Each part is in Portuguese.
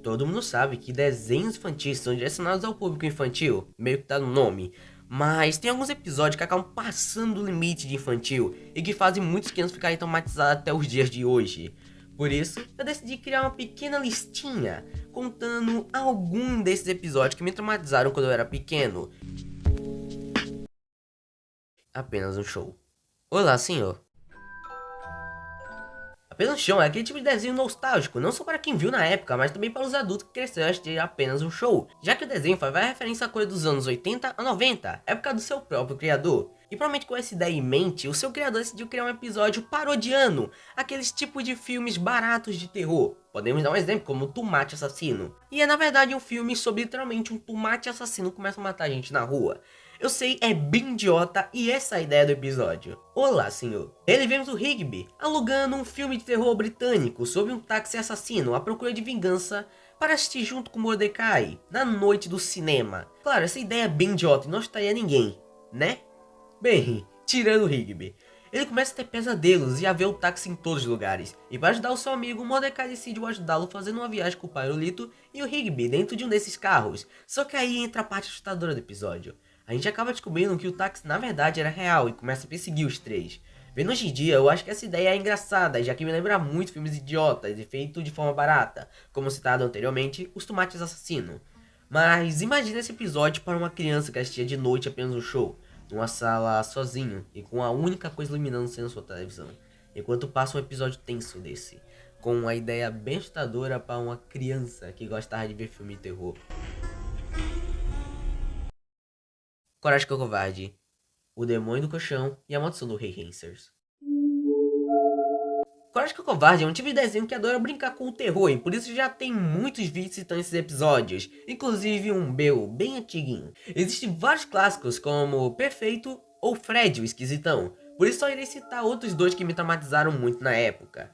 Todo mundo sabe que desenhos infantis são direcionados ao público infantil, meio que tá no nome. Mas tem alguns episódios que acabam passando do limite de infantil e que fazem muitos crianças ficarem traumatizados até os dias de hoje. Por isso, eu decidi criar uma pequena listinha contando algum desses episódios que me traumatizaram quando eu era pequeno. Apenas um show. Olá, senhor. Apenas um Show é aquele tipo de desenho nostálgico, não só para quem viu na época, mas também para os adultos que cresceram a assistir Apenas um Show, já que o desenho faz várias referências à coisa dos anos 80 a 90, época do seu próprio criador. E provavelmente com essa ideia em mente, o seu criador decidiu criar um episódio parodiando aqueles tipos de filmes baratos de terror. Podemos dar um exemplo como o Tomate Assassino. E é na verdade um filme sobre literalmente um tomate assassino que começa a matar gente na rua. Eu sei, é bem idiota e essa é a ideia do episódio. Olá, senhor. Ele vemos o Rigby alugando um filme de terror britânico sobre um táxi assassino à procura de vingança para assistir junto com Mordecai na noite do cinema. Claro, essa ideia é bem idiota e não estaria ninguém, né? Bem, tirando o Rigby. Ele começa a ter pesadelos e a ver o táxi em todos os lugares. E para ajudar o seu amigo, Mordecai decide ajudá-lo fazendo uma viagem com o Pairolito e o Rigby dentro de um desses carros. Só que aí entra a parte assustadora do episódio. A gente acaba descobrindo que o táxi na verdade era real e começa a perseguir os três. Vendo hoje em dia, eu acho que essa ideia é engraçada, já que me lembra muito filmes idiotas e feito de forma barata, como citado anteriormente, Os Tomates Assassino. Mas imagina esse episódio para uma criança que assistia de noite apenas um show, numa sala sozinho e com a única coisa iluminando sendo sua televisão, enquanto passa um episódio tenso desse, com uma ideia bem assustadora para uma criança que gostava de ver filme de terror. Coragem que é covarde, O Demônio do Colchão e A Maldição do Rei Hansers. Coragem que é covarde é um tipo de desenho que adora brincar com o terror e por isso já tem muitos vídeos citando esses episódios, inclusive um meu bem antiguinho. Existem vários clássicos como Perfeito ou Fred o Esquisitão, por isso só irei citar outros dois que me traumatizaram muito na época.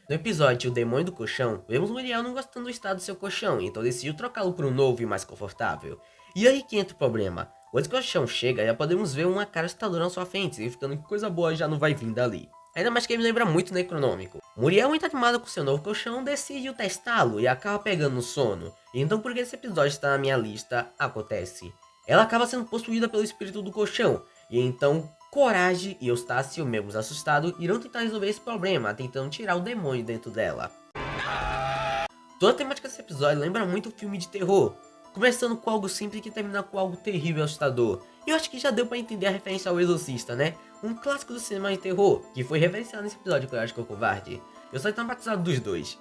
No episódio O Demônio do Colchão, vemos Muriel não gostando do estado do seu colchão, então decidiu trocá-lo por um novo e mais confortável. E aí que entra o problema. Quando o colchão chega, já podemos ver uma cara assustadora na sua frente, significando que coisa boa já não vai vir dali. Ainda mais que ele me lembra muito Necronômico. Muriel, muito animada com seu novo colchão, decide testá-lo e acaba pegando no sono. Então por que esse episódio está na minha lista, acontece. Ela acaba sendo possuída pelo espírito do colchão, e então Coragem e Eustácio, membros assustados, irão tentar resolver esse problema, tentando tirar o demônio dentro dela. Toda a temática desse episódio lembra muito um filme de terror, começando com algo simples que termina com algo terrível e assustador. E eu acho que já deu pra entender a referência ao Exorcista, né? Um clássico do cinema de terror, que foi referenciado nesse episódio de Coragem que é Covarde. Eu só traumatizado dos dois.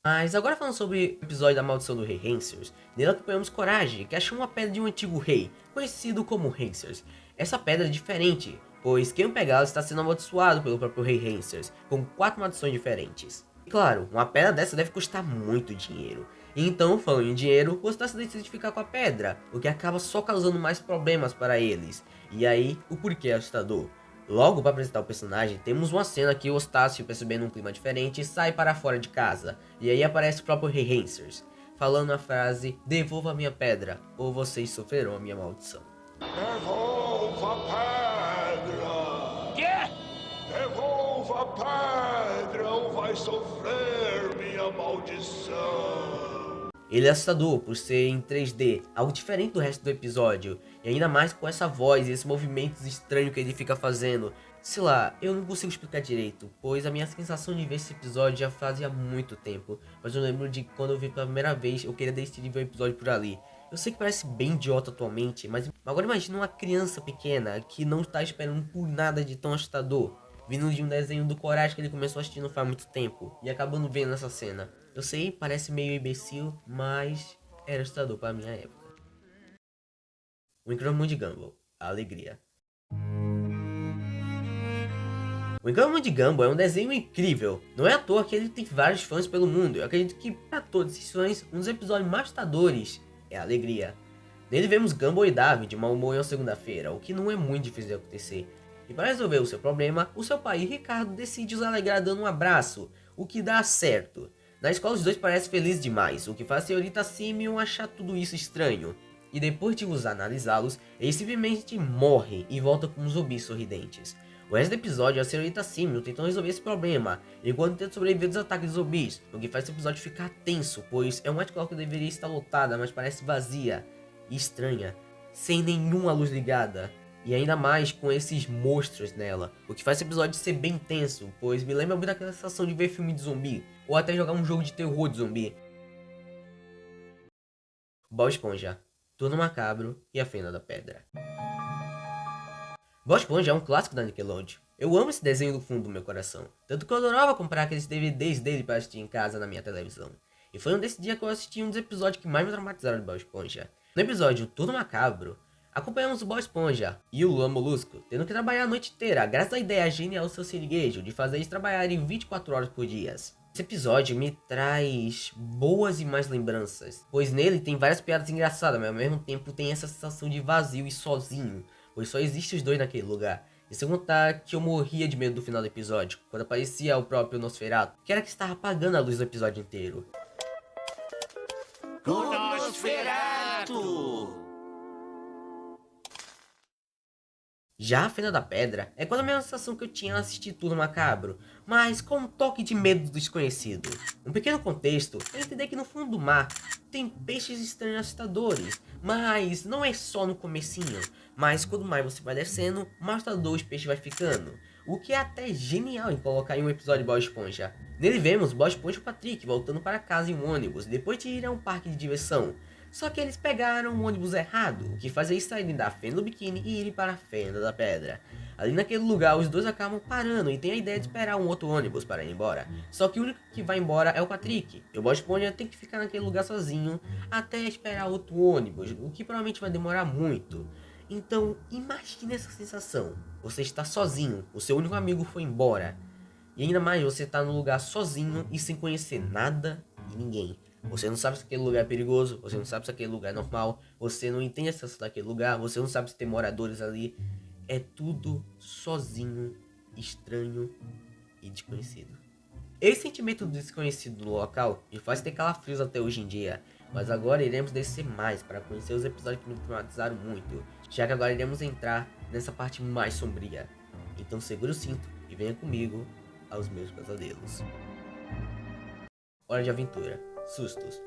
Mas agora falando sobre o episódio da Maldição do Rei Hansers, nele acompanhamos Coragem, que achou uma pedra de um antigo rei, conhecido como Hansers. Essa pedra é diferente, pois quem pegá-la está sendo amaldiçoado pelo próprio Rei Hansers, com 4 maldições diferentes. E claro, uma pedra dessa deve custar muito dinheiro. E então, falando em dinheiro, o Eustácio decide ficar com a pedra, o que acaba só causando mais problemas para eles. E aí, o porquê é assustador. Logo, para apresentar o personagem, temos uma cena que o Eustácio, percebendo um clima diferente, sai para fora de casa. E aí aparece o próprio Rei Hansers, falando a frase: "Devolva a minha pedra, ou vocês sofrerão a minha maldição." Devolva a pedra! Quê? Devolva a pedra ou vai sofrer minha maldição! Ele é assustador por ser em 3D, algo diferente do resto do episódio, e ainda mais com essa voz e esses movimentos estranhos que ele fica fazendo. Sei lá, eu não consigo explicar direito, pois a minha sensação de ver esse episódio já fazia muito tempo, mas eu lembro de quando eu vi pela primeira vez, eu queria desistir de ver o episódio por ali. Eu sei que parece bem idiota atualmente, mas agora imagina uma criança pequena que não está esperando por nada de tão assustador, vindo de um desenho do Coragem que ele começou a assistir não faz muito tempo, e acabando vendo essa cena. Eu sei, parece meio imbecil, mas era assustador para minha época. O Incrível Mundo de Gumball, a alegria. O Incrível Mundo de Gumball é um desenho incrível. Não é à toa que ele tem vários fãs pelo mundo. Eu acredito que para todos esses fãs, um dos episódios mais assustadores é a alegria. Nele vemos Gumball e David de mau humor em uma segunda-feira, o que não é muito difícil de acontecer. E para resolver o seu problema, o seu pai Ricardo decide os alegrar dando um abraço, o que dá certo. Na escola os dois parecem felizes demais, o que faz a senhorita Simeon achar tudo isso estranho. E depois de os analisá-los, eles simplesmente morrem e voltam como zumbis sorridentes. O resto do episódio é a senhorita Simon tentando resolver esse problema, enquanto tenta sobreviver dos ataques de zumbis, o que faz esse episódio ficar tenso, pois é uma escola que deveria estar lotada, mas parece vazia e estranha, sem nenhuma luz ligada, e ainda mais com esses monstros nela, o que faz esse episódio ser bem tenso, pois me lembra muito daquela sensação de ver filme de zumbi, ou até jogar um jogo de terror de zumbi. Bob Esponja, Turno Macabro e A Fenda da Pedra. Bob Esponja é um clássico da Nickelodeon. Eu amo esse desenho do fundo do meu coração, tanto que eu adorava comprar aqueles DVDs dele para assistir em casa na minha televisão. E foi um desses dias que eu assisti um dos episódios que mais me traumatizaram de Bob Esponja. No episódio Turno Macabro, acompanhamos o Bob Esponja e o Lula Molusco tendo que trabalhar a noite inteira, graças à ideia genial do seu siriguejo de fazer eles trabalharem 24 horas por dia. Esse episódio me traz boas e mais lembranças, pois nele tem várias piadas engraçadas, mas ao mesmo tempo tem essa sensação de vazio e sozinho, pois só existem os dois naquele lugar. E sem contar que eu morria de medo do final do episódio, quando aparecia o próprio Nosferatu, que era que estava apagando a luz do episódio inteiro. O Nosferatu! Já a Fenda da Pedra é quando a mesma sensação que eu tinha ao assistir Turno Macabro, mas com um toque de medo do desconhecido. Um pequeno contexto é entender que no fundo do mar tem peixes estranhos assustadores, mas não é só no comecinho, mas quanto mais você vai descendo, mais assustador os peixes vai ficando, o que é até genial em colocar em um episódio de Bob Esponja. Nele vemos Bob Esponja e o Patrick voltando para casa em um ônibus, depois de ir a um parque de diversão. Só que eles pegaram o ônibus errado, o que faz eles saírem da Fenda do Biquíni e irem para a Fenda da Pedra. Ali naquele lugar, os dois acabam parando e tem a ideia de esperar um outro ônibus para ir embora. Só que o único que vai embora é o Patrick, e o Bob Esponja tem que ficar naquele lugar sozinho até esperar outro ônibus, o que provavelmente vai demorar muito. Então, imagine essa sensação. Você está sozinho, o seu único amigo foi embora. E ainda mais, você está no lugar sozinho e sem conhecer nada e ninguém. Você não sabe se aquele lugar é perigoso, você não sabe se aquele lugar é normal, você não entende a sensação daquele lugar, você não sabe se tem moradores ali. É tudo sozinho, estranho e desconhecido. Esse sentimento do desconhecido no local me faz ter calafrios até hoje em dia, mas agora iremos descer mais para conhecer os episódios que me traumatizaram muito, já que agora iremos entrar nessa parte mais sombria. Então segure o cinto e venha comigo aos meus pesadelos. Hora de Aventura. Sustos.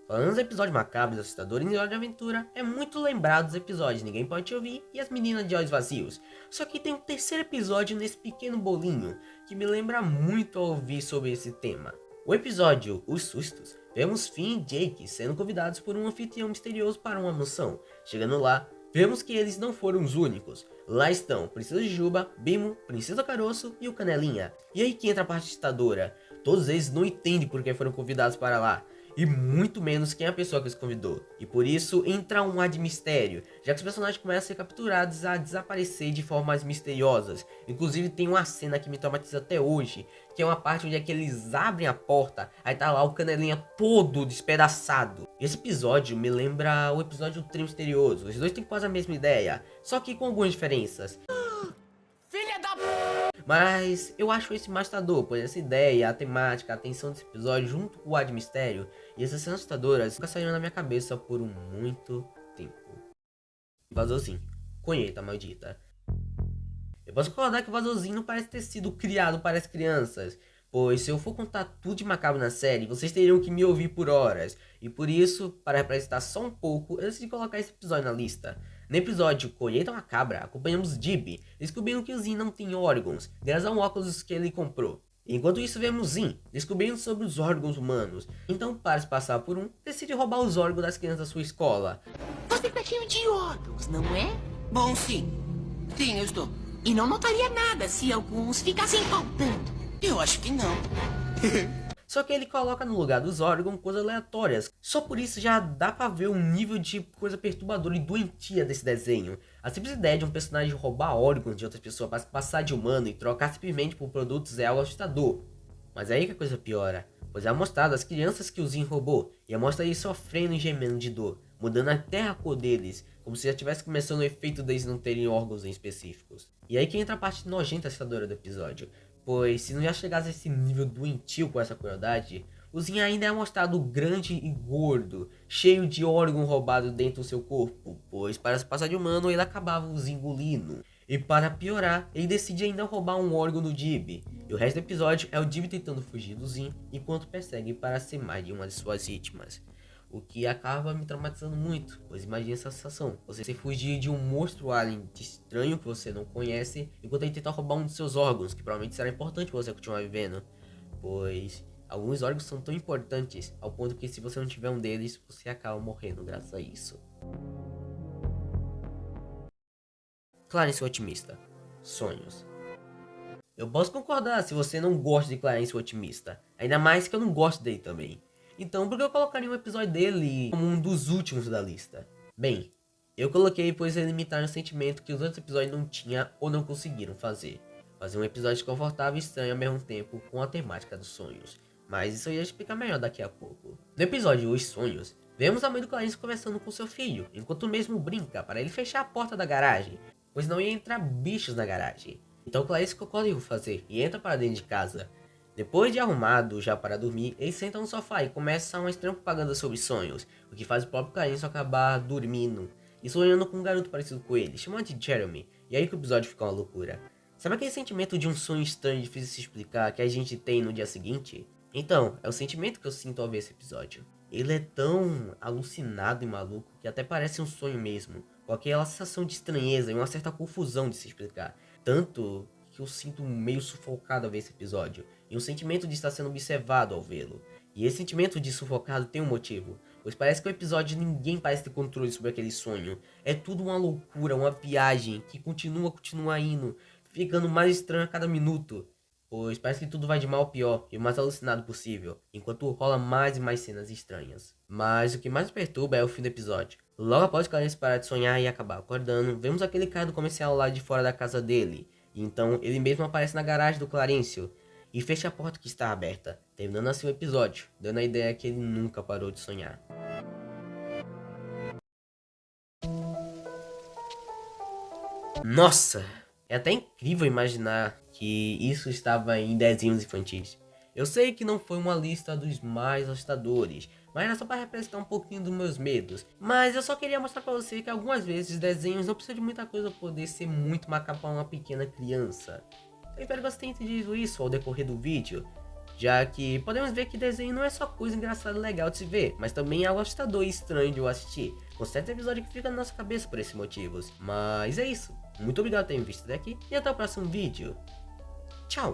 Falando dos episódios macabros e assustadores em Hora de Aventura, é muito lembrado dos episódios Ninguém Pode Te Ouvir e As Meninas de Olhos Vazios. Só que tem um terceiro episódio nesse pequeno bolinho, que me lembra muito ao ouvir sobre esse tema. O episódio Os Sustos, vemos Finn e Jake sendo convidados por um anfitrião misterioso para uma mansão. Chegando lá, vemos que eles não foram os únicos. Lá estão Princesa Jujuba, Bimo, Princesa Caroço e o Canelinha. E aí que entra a parte assustadora. Todos eles não entendem por que foram convidados para lá, e muito menos quem é a pessoa que os convidou. E por isso entra um ar de mistério, já que os personagens começam a ser capturados a desaparecer de formas misteriosas. Inclusive tem uma cena que me traumatiza até hoje, que é uma parte onde é que eles abrem a porta, aí tá lá o Canelinha todo despedaçado. Esse episódio me lembra o episódio do Trio Misterioso, os dois têm quase a mesma ideia, só que com algumas diferenças. Mas eu acho esse mais assustador, pois essa ideia, a temática, a tensão desse episódio, junto com o ar de mistério e essas cenas assustadoras, nunca saíram na minha cabeça por muito tempo. Vasorzinho, colheita maldita. Eu posso concordar que o Vasorzinho não parece ter sido criado para as crianças, pois se eu for contar tudo de macabro na série, vocês teriam que me ouvir por horas. E por isso, para representar só um pouco, eu decidi colocar esse episódio na lista. No episódio Colheita Macabra, acompanhamos Gibby, descobrindo que o Zin não tem órgãos, graças a um óculos que ele comprou. Enquanto isso, vemos Zin descobrindo sobre os órgãos humanos. Então, para se passar por um, decide roubar os órgãos das crianças da sua escola. Você tá cheio de órgãos, não é? Bom, sim. Sim, eu estou. E não notaria nada se alguns ficassem faltando. Eu acho que não. Só que ele coloca no lugar dos órgãos coisas aleatórias. Só por isso já dá pra ver um nível de coisa perturbadora e doentia desse desenho. A simples ideia de um personagem roubar órgãos de outras pessoas para se passar de humano e trocar simplesmente por produtos é algo assustador. Mas é aí que a coisa piora, pois é mostrado as crianças que o Zin roubou, e mostra eles sofrendo e gemendo de dor, mudando até a cor deles, como se já tivesse começando o efeito deles não terem órgãos em específicos. E aí que entra a parte nojenta e assustadora do episódio, pois se não já chegasse a esse nível doentio com essa crueldade, o Zin ainda é mostrado grande e gordo, cheio de órgão roubado dentro do seu corpo, pois para se passar de humano ele acabava os engolindo. E para piorar, ele decide ainda roubar um órgão do Dib. E o resto do episódio é o Dib tentando fugir do Zin enquanto persegue para ser mais de uma de suas vítimas. O que acaba me traumatizando muito, pois imagine essa sensação, você fugir de um monstro alien estranho que você não conhece, enquanto ele tenta roubar um de seus órgãos, que provavelmente será importante para você continuar vivendo, pois alguns órgãos são tão importantes, ao ponto que se você não tiver um deles, você acaba morrendo graças a isso. Clarence o Otimista. Sonhos. Eu posso concordar se você não gosta de Clarence o Otimista, ainda mais que eu não gosto dele também. Então, por que eu colocaria um episódio dele como um dos últimos da lista? Bem, eu coloquei pois ele imitar um sentimento que os outros episódios não tinham ou não conseguiram fazer. Fazer um episódio desconfortável e estranho ao mesmo tempo com a temática dos sonhos. Mas isso eu ia explicar melhor daqui a pouco. No episódio Os Sonhos, vemos a mãe do Clarence conversando com seu filho, enquanto o mesmo brinca para ele fechar a porta da garagem, pois não ia entrar bichos na garagem. Então Clarence concorda em fazer e entra para dentro de casa. Depois de arrumado já para dormir, ele senta no sofá e começa uma estranha propaganda sobre sonhos, o que faz o próprio Clarence acabar dormindo e sonhando com um garoto parecido com ele, chamado de Jeremy, e aí que o episódio fica uma loucura. Sabe aquele sentimento de um sonho estranho e difícil de se explicar que a gente tem no dia seguinte? Então, é o sentimento que eu sinto ao ver esse episódio. Ele é tão alucinado e maluco que até parece um sonho mesmo, com aquela sensação de estranheza e uma certa confusão de se explicar. Tanto que eu sinto meio sufocado ao ver esse episódio, e um sentimento de estar sendo observado ao vê-lo. E esse sentimento de sufocado tem um motivo, pois parece que o episódio ninguém parece ter controle sobre aquele sonho. É tudo uma loucura, uma viagem que continua indo, ficando mais estranho a cada minuto. Pois parece que tudo vai de mal a pior e o mais alucinado possível, enquanto rola mais e mais cenas estranhas. Mas o que mais me perturba é o fim do episódio. Logo após Clarence parar de sonhar e acabar acordando, vemos aquele cara do comercial lá de fora da casa dele. E então ele mesmo aparece na garagem do Clarencio e fecha a porta que está aberta, terminando assim o episódio, dando a ideia que ele nunca parou de sonhar. Nossa! É até incrível imaginar que isso estava em desenhos infantis. Eu sei que não foi uma lista dos mais assustadores, mas era só para representar um pouquinho dos meus medos. Mas eu só queria mostrar para você que algumas vezes desenhos não precisam de muita coisa para poder ser muito macabro para uma pequena criança. Eu espero que você tenha entendido isso ao decorrer do vídeo, já que podemos ver que desenho não é só coisa engraçada e legal de se ver, mas também é algo assustador e estranho de eu assistir, com certos episódios que ficam na nossa cabeça por esses motivos. Mas é isso, muito obrigado por terem visto até aqui e até o próximo vídeo. Tchau!